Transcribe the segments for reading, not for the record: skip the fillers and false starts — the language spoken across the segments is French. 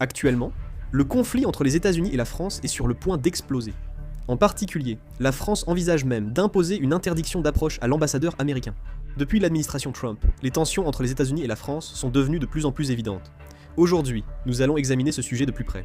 Actuellement, le conflit entre les États-Unis et la France est sur le point d'exploser. En particulier, la France envisage même d'imposer une interdiction d'approche à l'ambassadeur américain. Depuis l'administration Trump, les tensions entre les États-Unis et la France sont devenues de plus en plus évidentes. Aujourd'hui, nous allons examiner ce sujet de plus près.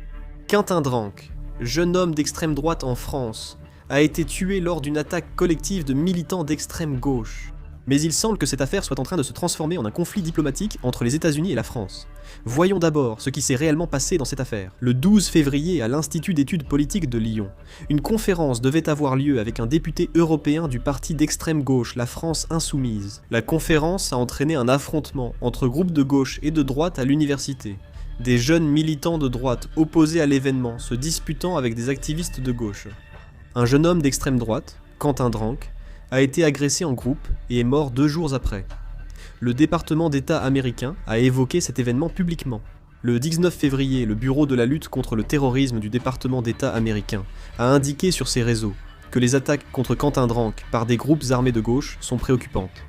Quentin Drank, jeune homme d'extrême droite en France, a été tué lors d'une attaque collective de militants d'extrême gauche. Mais il semble que cette affaire soit en train de se transformer en un conflit diplomatique entre les États-Unis et la France. Voyons d'abord ce qui s'est réellement passé dans cette affaire. Le 12 février, à l'Institut d'études politiques de Lyon, une conférence devait avoir lieu avec un député européen du parti d'extrême gauche, la France Insoumise. La conférence a entraîné un affrontement entre groupes de gauche et de droite à l'université. Des jeunes militants de droite opposés à l'événement se disputant avec des activistes de gauche. Un jeune homme d'extrême droite, Quentin Drank, a été agressé en groupe et est mort 2 jours après. Le département d'État américain a évoqué cet événement publiquement. Le 19 février, le bureau de la lutte contre le terrorisme du département d'État américain a indiqué sur ses réseaux que les attaques contre Quentin Drank par des groupes armés de gauche sont préoccupantes.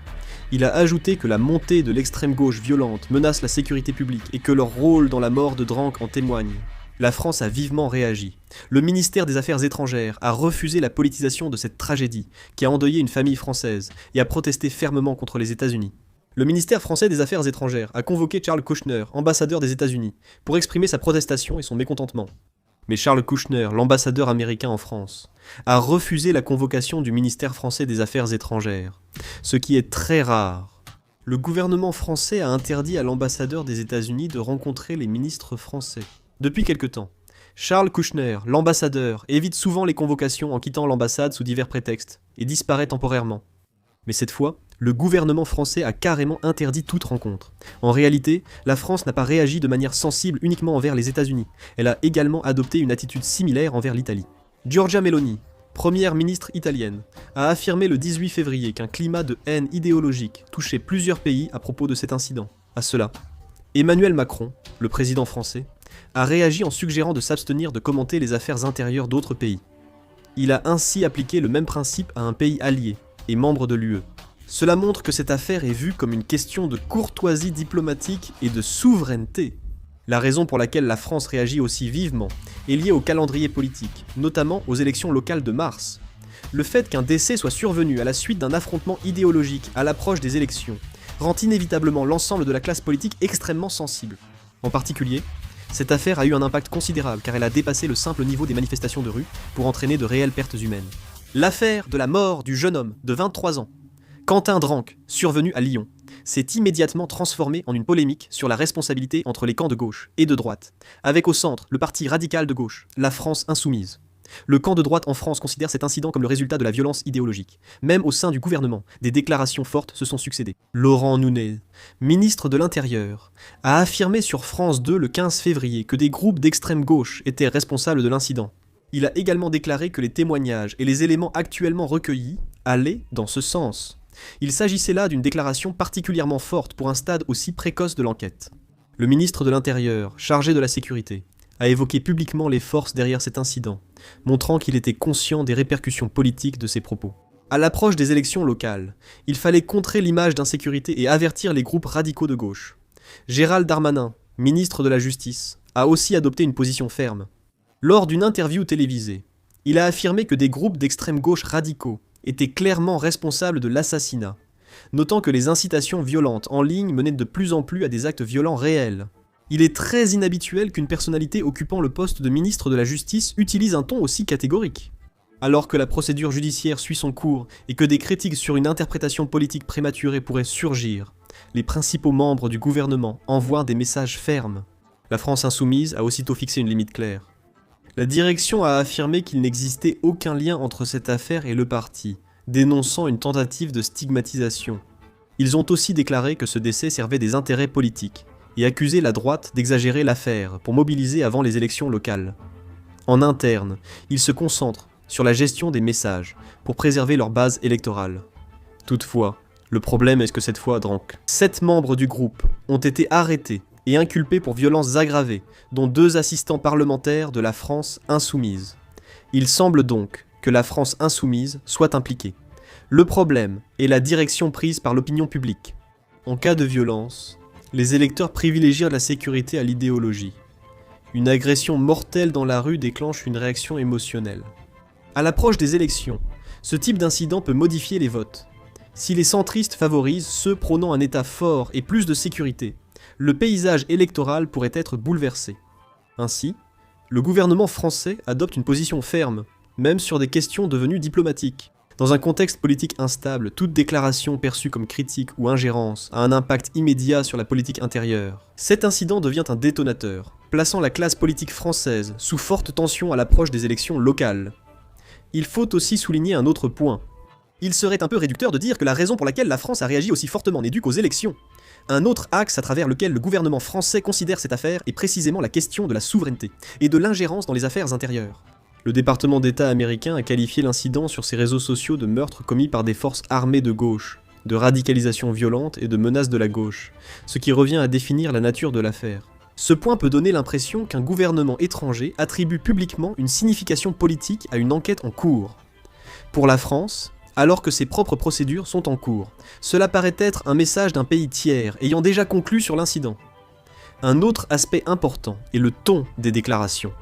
Il a ajouté que la montée de l'extrême gauche violente menace la sécurité publique et que leur rôle dans la mort de Drank en témoigne. La France a vivement réagi. Le ministère des Affaires étrangères a refusé la politisation de cette tragédie qui a endeuillé une famille française et a protesté fermement contre les États-Unis. Le ministère français des Affaires étrangères a convoqué Charles Kushner, ambassadeur des États-Unis, pour exprimer sa protestation et son mécontentement. Mais Charles Kushner, l'ambassadeur américain en France, a refusé la convocation du ministère français des Affaires étrangères, ce qui est très rare. Le gouvernement français a interdit à l'ambassadeur des États-Unis de rencontrer les ministres français. Depuis quelque temps, Charles Kushner, l'ambassadeur, évite souvent les convocations en quittant l'ambassade sous divers prétextes et disparaît temporairement. Mais cette fois, le gouvernement français a carrément interdit toute rencontre. En réalité, la France n'a pas réagi de manière sensible uniquement envers les États-Unis, elle a également adopté une attitude similaire envers l'Italie. Giorgia Meloni, première ministre italienne, a affirmé le 18 février qu'un climat de haine idéologique touchait plusieurs pays à propos de cet incident. À cela, Emmanuel Macron, le président français, a réagi en suggérant de s'abstenir de commenter les affaires intérieures d'autres pays. Il a ainsi appliqué le même principe à un pays allié et membre de l'UE. Cela montre que cette affaire est vue comme une question de courtoisie diplomatique et de souveraineté. La raison pour laquelle la France réagit aussi vivement est liée au calendrier politique, notamment aux élections locales de mars. Le fait qu'un décès soit survenu à la suite d'un affrontement idéologique à l'approche des élections rend inévitablement l'ensemble de la classe politique extrêmement sensible. En particulier, cette affaire a eu un impact considérable car elle a dépassé le simple niveau des manifestations de rue pour entraîner de réelles pertes humaines. L'affaire de la mort du jeune homme de 23 ans, Quentin Drank, survenu à Lyon, s'est immédiatement transformée en une polémique sur la responsabilité entre les camps de gauche et de droite, avec au centre le parti radical de gauche, la France Insoumise. Le camp de droite en France considère cet incident comme le résultat de la violence idéologique. Même au sein du gouvernement, des déclarations fortes se sont succédées. Laurent Nunez, ministre de l'Intérieur, a affirmé sur France 2 le 15 février que des groupes d'extrême gauche étaient responsables de l'incident. Il a également déclaré que les témoignages et les éléments actuellement recueillis allaient dans ce sens. Il s'agissait là d'une déclaration particulièrement forte pour un stade aussi précoce de l'enquête. Le ministre de l'Intérieur, chargé de la sécurité, a évoqué publiquement les forces derrière cet incident, montrant qu'il était conscient des répercussions politiques de ses propos. À l'approche des élections locales, il fallait contrer l'image d'insécurité et avertir les groupes radicaux de gauche. Gérald Darmanin, ministre de la Justice, a aussi adopté une position ferme. Lors d'une interview télévisée, il a affirmé que des groupes d'extrême gauche radicaux étaient clairement responsables de l'assassinat, notant que les incitations violentes en ligne menaient de plus en plus à des actes violents réels. Il est très inhabituel qu'une personnalité occupant le poste de ministre de la Justice utilise un ton aussi catégorique. Alors que la procédure judiciaire suit son cours et que des critiques sur une interprétation politique prématurée pourraient surgir, les principaux membres du gouvernement envoient des messages fermes. La France Insoumise a aussitôt fixé une limite claire. La direction a affirmé qu'il n'existait aucun lien entre cette affaire et le parti, dénonçant une tentative de stigmatisation. Ils ont aussi déclaré que ce décès servait des intérêts politiques, et accusé la droite d'exagérer l'affaire pour mobiliser avant les élections locales. En interne, ils se concentrent sur la gestion des messages pour préserver leur base électorale. Toutefois, le problème est que cette fois, Drank, 7 membres du groupe ont été arrêtés et inculpés pour violences aggravées, dont 2 assistants parlementaires de la France Insoumise. Il semble donc que la France Insoumise soit impliquée. Le problème est la direction prise par l'opinion publique. En cas de violence, les électeurs privilégièrent la sécurité à l'idéologie. Une agression mortelle dans la rue déclenche une réaction émotionnelle. À l'approche des élections, ce type d'incident peut modifier les votes. Si les centristes favorisent ceux prônant un État fort et plus de sécurité, le paysage électoral pourrait être bouleversé. Ainsi, le gouvernement français adopte une position ferme, même sur des questions devenues diplomatiques. Dans un contexte politique instable, toute déclaration perçue comme critique ou ingérence a un impact immédiat sur la politique intérieure. Cet incident devient un détonateur, plaçant la classe politique française sous forte tension à l'approche des élections locales. Il faut aussi souligner un autre point. Il serait un peu réducteur de dire que la raison pour laquelle la France a réagi aussi fortement n'est due qu'aux élections. Un autre axe à travers lequel le gouvernement français considère cette affaire est précisément la question de la souveraineté et de l'ingérence dans les affaires intérieures. Le département d'État américain a qualifié l'incident sur ses réseaux sociaux de meurtre commis par des forces armées de gauche, de radicalisation violente et de menace de la gauche, ce qui revient à définir la nature de l'affaire. Ce point peut donner l'impression qu'un gouvernement étranger attribue publiquement une signification politique à une enquête en cours. Pour la France, alors que ses propres procédures sont en cours, cela paraît être un message d'un pays tiers ayant déjà conclu sur l'incident. Un autre aspect important est le ton des déclarations.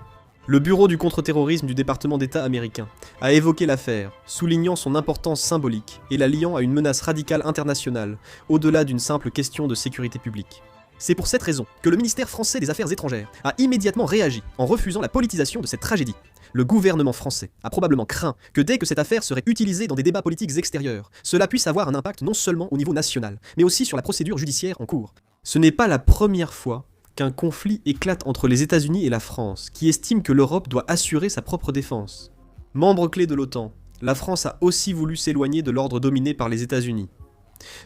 Le Bureau du contre-terrorisme du département d'État américain a évoqué l'affaire, soulignant son importance symbolique et la liant à une menace radicale internationale, au-delà d'une simple question de sécurité publique. C'est pour cette raison que le ministère français des Affaires étrangères a immédiatement réagi en refusant la politisation de cette tragédie. Le gouvernement français a probablement craint que dès que cette affaire serait utilisée dans des débats politiques extérieurs, cela puisse avoir un impact non seulement au niveau national, mais aussi sur la procédure judiciaire en cours. Ce n'est pas la première fois qu'un conflit éclate entre les États-Unis et la France, qui estime que l'Europe doit assurer sa propre défense. Membre clé de l'OTAN, la France a aussi voulu s'éloigner de l'ordre dominé par les États-Unis.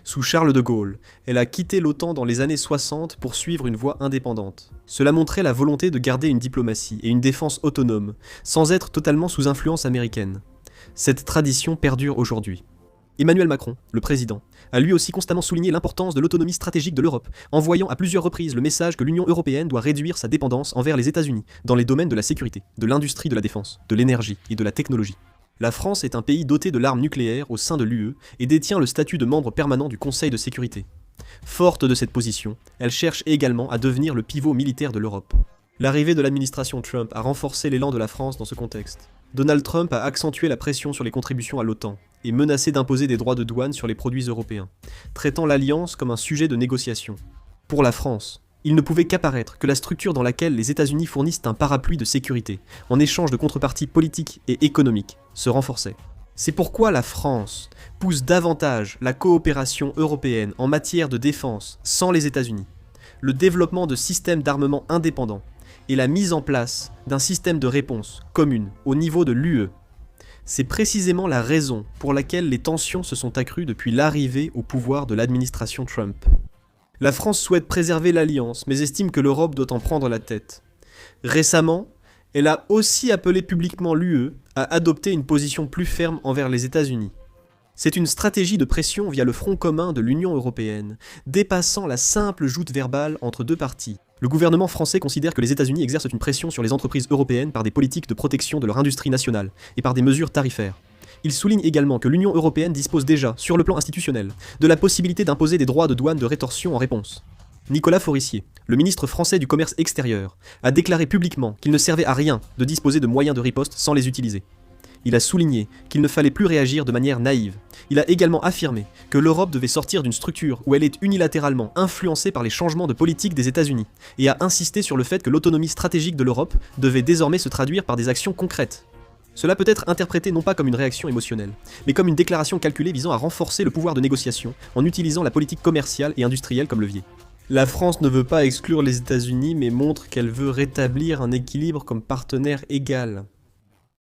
Sous Charles de Gaulle, elle a quitté l'OTAN dans les années 60 pour suivre une voie indépendante. Cela montrait la volonté de garder une diplomatie et une défense autonome, sans être totalement sous influence américaine. Cette tradition perdure aujourd'hui. Emmanuel Macron, le président, a lui aussi constamment souligné l'importance de l'autonomie stratégique de l'Europe, envoyant à plusieurs reprises le message que l'Union européenne doit réduire sa dépendance envers les États-Unis dans les domaines de la sécurité, de l'industrie de la défense, de l'énergie et de la technologie. La France est un pays doté de l'arme nucléaire au sein de l'UE et détient le statut de membre permanent du Conseil de sécurité. Forte de cette position, elle cherche également à devenir le pivot militaire de l'Europe. L'arrivée de l'administration Trump a renforcé l'élan de la France dans ce contexte. Donald Trump a accentué la pression sur les contributions à l'OTAN et menacé d'imposer des droits de douane sur les produits européens, traitant l'alliance comme un sujet de négociation. Pour la France, il ne pouvait qu'apparaître que la structure dans laquelle les États-Unis fournissent un parapluie de sécurité, en échange de contreparties politiques et économiques, se renforçait. C'est pourquoi la France pousse davantage la coopération européenne en matière de défense sans les États-Unis, le développement de systèmes d'armement indépendants et la mise en place d'un système de réponse commune au niveau de l'UE. C'est précisément la raison pour laquelle les tensions se sont accrues depuis l'arrivée au pouvoir de l'administration Trump. La France souhaite préserver l'alliance, mais estime que l'Europe doit en prendre la tête. Récemment, elle a aussi appelé publiquement l'UE à adopter une position plus ferme envers les États-Unis. C'est une stratégie de pression via le front commun de l'Union européenne, dépassant la simple joute verbale entre deux parties. Le gouvernement français considère que les États-Unis exercent une pression sur les entreprises européennes par des politiques de protection de leur industrie nationale et par des mesures tarifaires. Il souligne également que l'Union européenne dispose déjà, sur le plan institutionnel, de la possibilité d'imposer des droits de douane de rétorsion en réponse. Nicolas Forissier, le ministre français du Commerce extérieur, a déclaré publiquement qu'il ne servait à rien de disposer de moyens de riposte sans les utiliser. Il a souligné qu'il ne fallait plus réagir de manière naïve. Il a également affirmé que l'Europe devait sortir d'une structure où elle est unilatéralement influencée par les changements de politique des États-Unis, et a insisté sur le fait que l'autonomie stratégique de l'Europe devait désormais se traduire par des actions concrètes. Cela peut être interprété non pas comme une réaction émotionnelle, mais comme une déclaration calculée visant à renforcer le pouvoir de négociation en utilisant la politique commerciale et industrielle comme levier. La France ne veut pas exclure les États-Unis, mais montre qu'elle veut rétablir un équilibre comme partenaire égal.